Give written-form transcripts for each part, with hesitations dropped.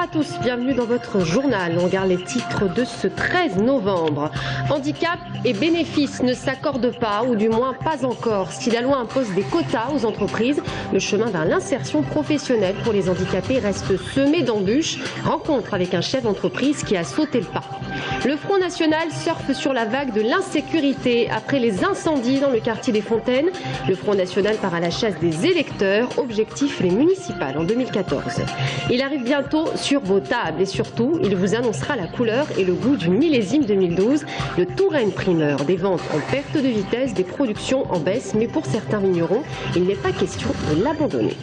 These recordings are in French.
à tous, bienvenue dans votre journal. On regarde les titres de ce 13 novembre. Handicap et bénéfices ne s'accordent pas, ou du moins pas encore. Si la loi impose des quotas aux entreprises, le chemin vers l'insertion professionnelle pour les handicapés reste semé d'embûches. Rencontre avec un chef d'entreprise qui a sauté le pas. Le Front National surfe sur la vague de l'insécurité. Après les incendies dans le quartier des Fontaines, le Front National part à la chasse des électeurs. Objectif, les municipales en 2014. Il arrive bientôt sur vos tables et surtout, il vous annoncera la couleur et le goût du millésime 2012, le Touraine primeur, des ventes en perte de vitesse, des productions en baisse, mais pour certains vignerons, il n'est pas question de l'abandonner.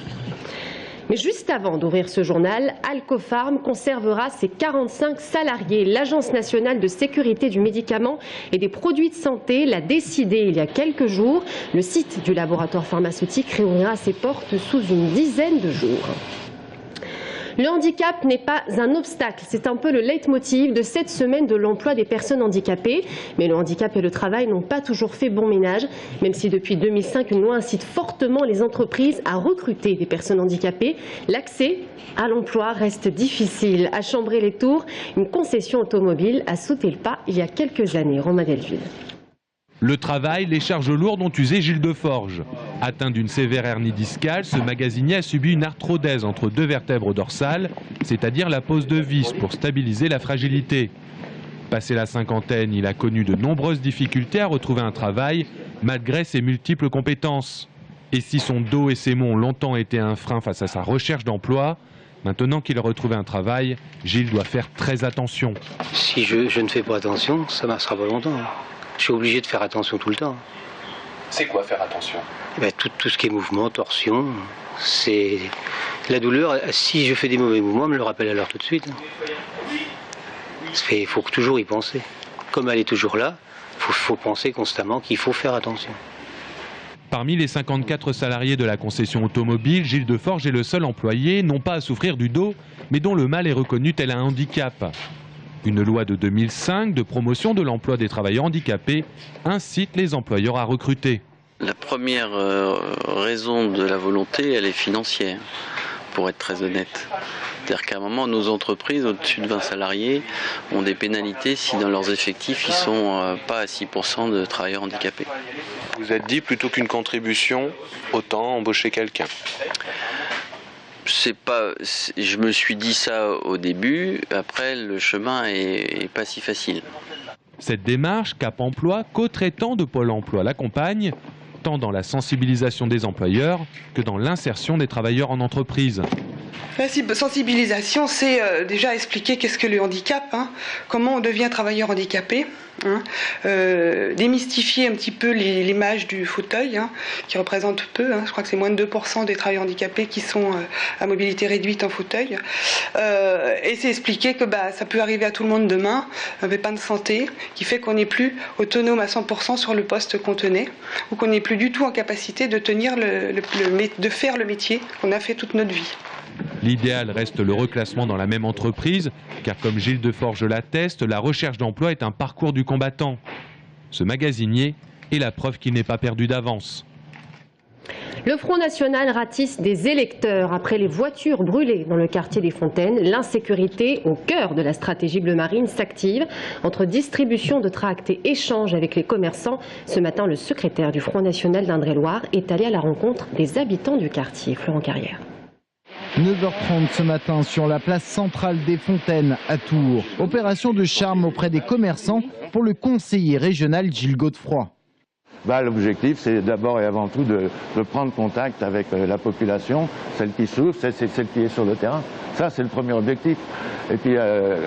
Mais juste avant d'ouvrir ce journal, Alcofarm conservera ses 45 salariés. L'Agence nationale de sécurité du médicament et des produits de santé l'a décidé il y a quelques jours. Le site du laboratoire pharmaceutique réouvrira ses portes sous une dizaine de jours. Le handicap n'est pas un obstacle, c'est un peu le leitmotiv de cette semaine de l'emploi des personnes handicapées. Mais le handicap et le travail n'ont pas toujours fait bon ménage, même si depuis 2005, une loi incite fortement les entreprises à recruter des personnes handicapées. L'accès à l'emploi reste difficile. À Chambray-les-Tours, une concession automobile a sauté le pas il y a quelques années. Romain Delville. Le travail, les charges lourdes ont usé Gilles Deforge. Atteint d'une sévère hernie discale, ce magasinier a subi une arthrodèse entre deux vertèbres dorsales, c'est-à-dire la pose de vis pour stabiliser la fragilité. Passé la cinquantaine, il a connu de nombreuses difficultés à retrouver un travail, malgré ses multiples compétences. Et si son dos et ses mains ont longtemps été un frein face à sa recherche d'emploi, maintenant qu'il a retrouvé un travail, Gilles doit faire très attention. Si je ne fais pas attention, ça ne marchera pas longtemps. Je suis obligé de faire attention tout le temps. C'est quoi faire attention? Tout ce qui est mouvement, torsion, c'est la douleur. Si je fais des mauvais mouvements, on me le rappelle alors tout de suite. Il faut toujours y penser. Comme elle est toujours là, il faut penser constamment qu'il faut faire attention. Parmi les 54 salariés de la concession automobile, Gilles Deforge est le seul employé, non pas à souffrir du dos, mais dont le mal est reconnu tel un handicap. Une loi de 2005 de promotion de l'emploi des travailleurs handicapés incite les employeurs à recruter. La première raison de la volonté, elle est financière, pour être très honnête. C'est-à-dire qu'à un moment, nos entreprises, au-dessus de 20 salariés, ont des pénalités si dans leurs effectifs, ils ne sont pas à 6% de travailleurs handicapés. Vous êtes dit, plutôt qu'une contribution, autant embaucher quelqu'un. Je me suis dit ça au début, après le chemin est pas si facile. Cette démarche, Cap Emploi, co-traitant de Pôle Emploi, l'accompagne, tant dans la sensibilisation des employeurs que dans l'insertion des travailleurs en entreprise. La sensibilisation, c'est déjà expliquer qu'est-ce que le handicap, comment on devient travailleur handicapé, démystifier un petit peu l'image du fauteuil, qui représente peu, je crois que c'est moins de 2% des travailleurs handicapés qui sont à mobilité réduite en fauteuil, et c'est expliquer que ça peut arriver à tout le monde demain, un pépin de santé qui fait qu'on n'est plus autonome à 100% sur le poste qu'on tenait, ou qu'on n'est plus du tout en capacité de tenir de faire le métier qu'on a fait toute notre vie. L'idéal reste le reclassement dans la même entreprise, car comme Gilles Deforge l'atteste, la recherche d'emploi est un parcours du combattant. Ce magasinier est la preuve qu'il n'est pas perdu d'avance. Le Front National ratisse des électeurs après les voitures brûlées dans le quartier des Fontaines. L'insécurité au cœur de la stratégie bleu marine s'active. Entre distribution de tracts et échanges avec les commerçants, ce matin, le secrétaire du Front National d'Indre-et-Loire est allé à la rencontre des habitants du quartier. Florent Carrière. 9h30 ce matin sur la place centrale des Fontaines à Tours. Opération de charme auprès des commerçants pour le conseiller régional Gilles Godefroy. L'objectif, c'est d'abord et avant tout de prendre contact avec la population, celle qui souffre, celle qui est sur le terrain. Ça, c'est le premier objectif. Et puis,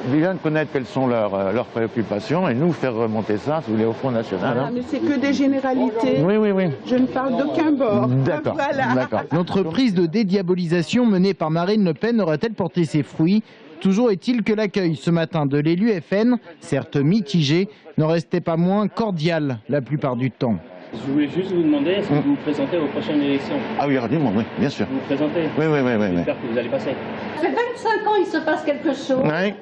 bien connaître quelles sont leurs préoccupations et nous faire remonter ça sous les hauts Front National. Voilà, mais c'est que des généralités. Oui. Je ne parle d'aucun bord. D'accord. Voilà. L'entreprise de dédiabolisation menée par Marine Le Pen aurait-elle porté ses fruits? Toujours est-il que l'accueil ce matin de l'élu FN, certes mitigé, n'en restait pas moins cordial la plupart du temps. Je voulais juste vous demander, est-ce que vous vous présentez aux prochaines élections? Ah oui, rapidement, oui, bien sûr. Vous vous présentez? Oui. J'espère que vous allez passer. Ça fait 25 ans il se passe quelque chose. Oui.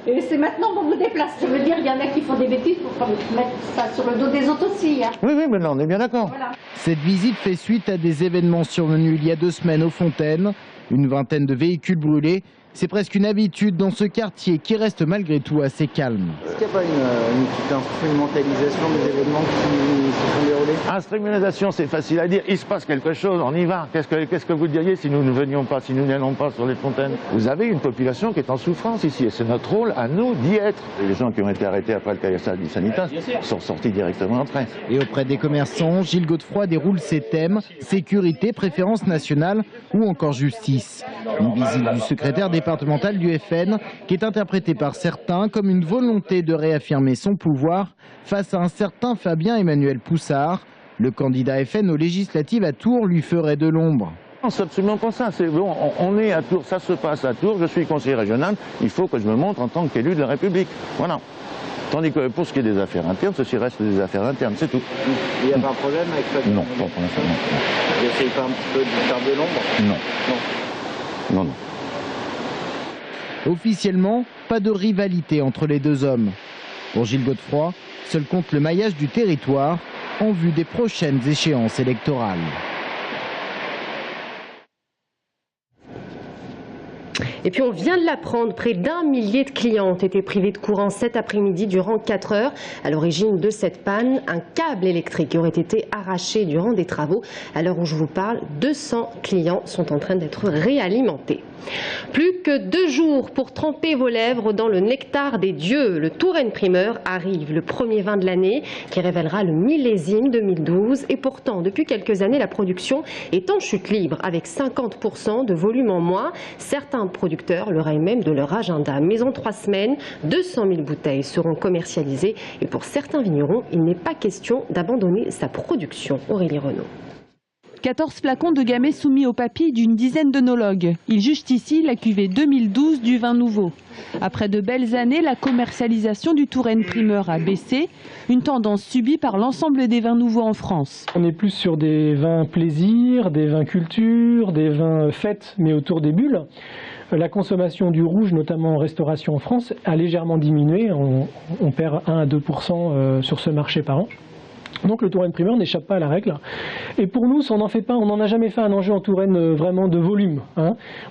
Et c'est maintenant qu'on vous déplace. Je veux dire, il y en a qui font des bêtises pour mettre ça sur le dos des autres aussi. Oui, mais là, on est bien d'accord. Voilà. Cette visite fait suite à des événements survenus il y a 2 semaines aux Fontaines. Une vingtaine de véhicules brûlés. C'est presque une habitude dans ce quartier qui reste malgré tout assez calme. Est-ce qu'il n'y a pas une petite instrumentalisation des événements qui se sont déroulés? Instrumentalisation, c'est facile à dire. Il se passe quelque chose, on y va. Qu'est-ce que vous diriez si nous ne venions pas, si nous n'allions pas sur les fontaines? Vous avez une population qui est en souffrance ici et c'est notre rôle à nous d'y être. Les gens qui ont été arrêtés après le caillage du Sanitas sont sortis directement après. Et auprès des commerçants, Gilles Godefroy déroule ses thèmes, sécurité, préférence nationale ou encore justice. Une visite du secrétaire départemental du FN qui est interprétée par certains comme une volonté de réaffirmer son pouvoir face à un certain Fabien Emmanuel Poussard. Le candidat FN aux législatives à Tours lui ferait de l'ombre. Non, c'est absolument pas ça. C'est bon, on est à Tours, ça se passe à Tours, je suis conseiller régional, il faut que je me montre en tant qu'élu de la République. Voilà. Tandis que pour ce qui est des affaires internes, ceci reste des affaires internes, c'est tout. Il n'y a pas de problème avec Fabien? Non, pas pour l'instant, non. Vous n'essayez pas un petit peu de lui faire de l'ombre? Non. Non. Officiellement, pas de rivalité entre les deux hommes. Pour Gilles Godefroy, seul compte le maillage du territoire en vue des prochaines échéances électorales. Et puis on vient de l'apprendre, près d'1 millier de clients ont été privés de courant cet après-midi durant 4 heures. À l'origine de cette panne, un câble électrique aurait été arraché durant des travaux. À l'heure où je vous parle, 200 clients sont en train d'être réalimentés. Plus que 2 jours pour tremper vos lèvres dans le nectar des dieux. Le Touraine Primeur arrive, le premier vin de l'année qui révélera le millésime 2012. Et pourtant, depuis quelques années, la production est en chute libre avec 50% de volume en moins. Certains producteurs le rayent même de leur agenda. Mais en 3 semaines, 200 000 bouteilles seront commercialisées. Et pour certains vignerons, il n'est pas question d'abandonner sa production. Aurélie Renaud. 14 flacons de gamay soumis au papy d'une dizaine d'œnologues. Ils jugent ici la cuvée 2012 du vin nouveau. Après de belles années, la commercialisation du Touraine Primeur a baissé, une tendance subie par l'ensemble des vins nouveaux en France. On est plus sur des vins plaisir, des vins culture, des vins fêtes, mais autour des bulles. La consommation du rouge, notamment en restauration en France, a légèrement diminué. On perd 1 à 2% sur ce marché par an. Donc le Touraine Primeur n'échappe pas à la règle. Et pour nous, on n'en a jamais fait un enjeu en Touraine vraiment de volume.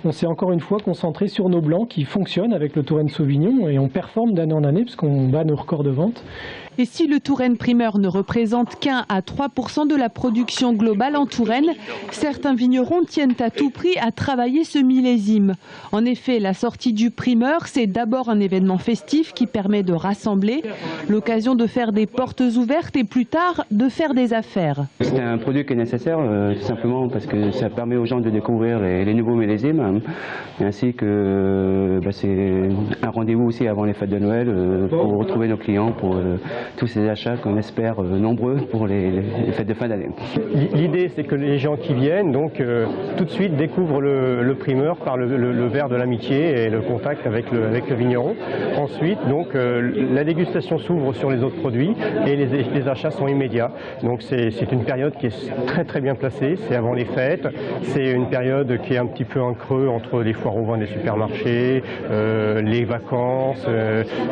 On s'est encore une fois concentré sur nos blancs qui fonctionnent avec le Touraine Sauvignon et on performe d'année en année puisqu'on bat nos records de vente. Et si le Touraine Primeur ne représente qu'1 à 3% de la production globale en Touraine, certains vignerons tiennent à tout prix à travailler ce millésime. En effet, la sortie du primeur, c'est d'abord un événement festif qui permet de rassembler, l'occasion de faire des portes ouvertes et plus tard de faire des affaires. C'est un produit qui est nécessaire tout simplement parce que ça permet aux gens de découvrir les nouveaux millésimes, ainsi que c'est un rendez-vous aussi avant les fêtes de Noël pour retrouver nos clients pour tous ces achats qu'on espère nombreux pour les fêtes de fin d'année. L'idée, c'est que les gens qui viennent donc tout de suite découvrent le primeur par le verre de l'amitié et le contact avec le vigneron. Ensuite, donc la dégustation s'ouvre sur les autres produits et les achats sont immédiats. Donc c'est une période qui est très très bien placée. C'est avant les fêtes. C'est une période qui est un petit peu en creux entre les foires au vin des supermarchés, les vacances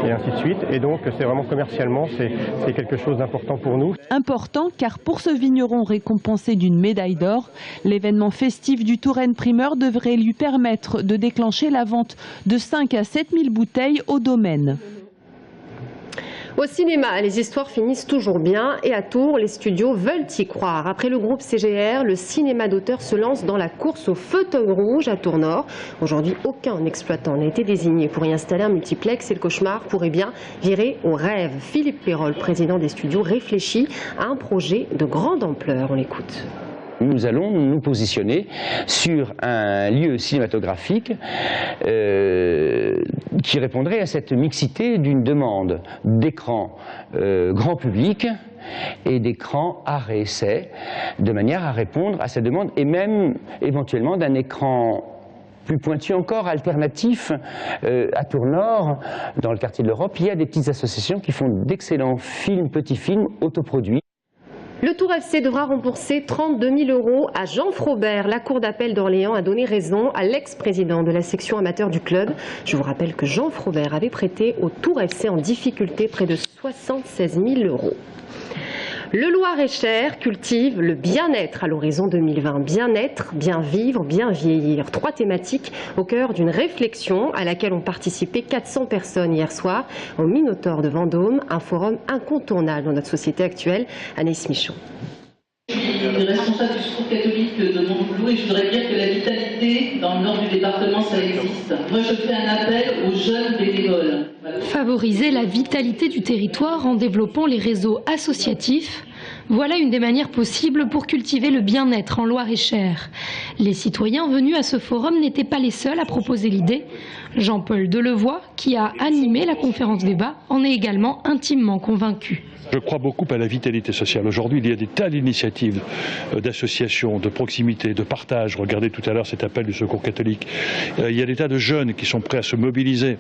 et ainsi de suite. Et donc c'est vraiment commercialement, c'est quelque chose d'important pour nous. Important car pour ce vigneron récompensé d'une médaille d'or, l'événement festif du Touraine Primeur devrait lui permettre de déclencher la vente de 5 à 7 000 bouteilles au domaine. Au cinéma, les histoires finissent toujours bien et à Tours, les studios veulent y croire. Après le groupe CGR, le cinéma d'auteur se lance dans la course au fauteuil rouge à Tours-Nord. Aujourd'hui, aucun exploitant n'a été désigné pour y installer un multiplex et le cauchemar pourrait bien virer au rêve. Philippe Pérol, président des studios, réfléchit à un projet de grande ampleur. On l'écoute. Nous allons nous positionner sur un lieu cinématographique qui répondrait à cette mixité d'une demande d'écran grand public et d'écran art et essai, de manière à répondre à cette demande et même éventuellement d'un écran plus pointu encore, alternatif. À Tours-Nord, dans le quartier de l'Europe, il y a des petites associations qui font d'excellents films, petits films autoproduits. Le Tours FC devra rembourser 32 000 € à Jean Frobert. La Cour d'appel d'Orléans a donné raison à l'ex-président de la section amateur du club. Je vous rappelle que Jean Frobert avait prêté au Tours FC en difficulté près de 76 000 €. Le Loir-et-Cher cultive le bien-être à l'horizon 2020. Bien-être, bien vivre, bien vieillir. 3 thématiques au cœur d'une réflexion à laquelle ont participé 400 personnes hier soir au Minotaure de Vendôme, un forum incontournable dans notre société actuelle. Anaïs Michaud. Je suis responsable du secours catholique de Montbloux et je voudrais dire que la vitalité dans le nord du département, ça existe. Moi, je fais un appel aux jeunes bénévoles. Favoriser la vitalité du territoire en développant les réseaux associatifs, voilà une des manières possibles pour cultiver le bien-être en Loir-et-Cher. Les citoyens venus à ce forum n'étaient pas les seuls à proposer l'idée. Jean-Paul Delevoye, qui a animé la conférence débat, en est également intimement convaincu. Je crois beaucoup à la vitalité sociale. Aujourd'hui, il y a des tas d'initiatives d'associations, de proximité, de partage. Regardez tout à l'heure cet appel du Secours catholique. Il y a des tas de jeunes qui sont prêts à se mobiliser.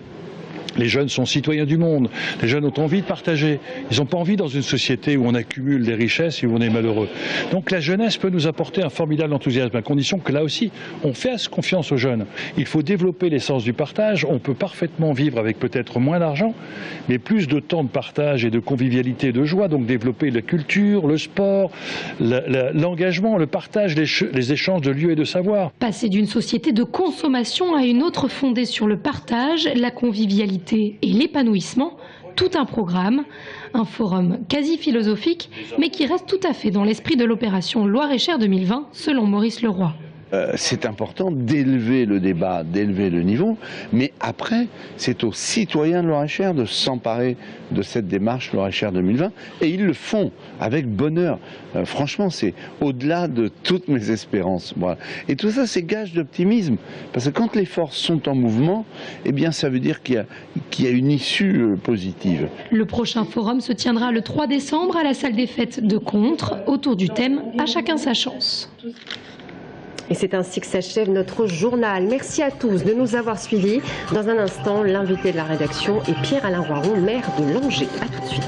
Les jeunes sont citoyens du monde, les jeunes ont envie de partager, ils n'ont pas envie dans une société où on accumule des richesses et où on est malheureux. Donc la jeunesse peut nous apporter un formidable enthousiasme, à condition que là aussi, on fasse confiance aux jeunes. Il faut développer l'essence du partage, on peut parfaitement vivre avec peut-être moins d'argent, mais plus de temps de partage et de convivialité et de joie, donc développer la culture, le sport, l'engagement, le partage, les échanges de lieux et de savoir. Passer d'une société de consommation à une autre fondée sur le partage, la convivialité et l'épanouissement, tout un programme, un forum quasi philosophique, mais qui reste tout à fait dans l'esprit de l'opération Loir-et-Cher 2020, selon Maurice Leroy. C'est important d'élever le débat, d'élever le niveau, mais après, c'est aux citoyens de Loir-et-Cher de s'emparer de cette démarche Loir-et-Cher 2020, et ils le font avec bonheur. Franchement, c'est au-delà de toutes mes espérances. Voilà. Et tout ça, c'est gage d'optimisme, parce que quand les forces sont en mouvement, eh bien, ça veut dire qu'il y a une issue positive. Le prochain forum se tiendra le 3 décembre à la salle des fêtes de Contres, autour du thème « À chacun sa chance ». Et c'est ainsi que s'achève notre journal. Merci à tous de nous avoir suivis. Dans un instant, l'invité de la rédaction est Pierre-Alain Roiron, maire de Langeais. A tout de suite.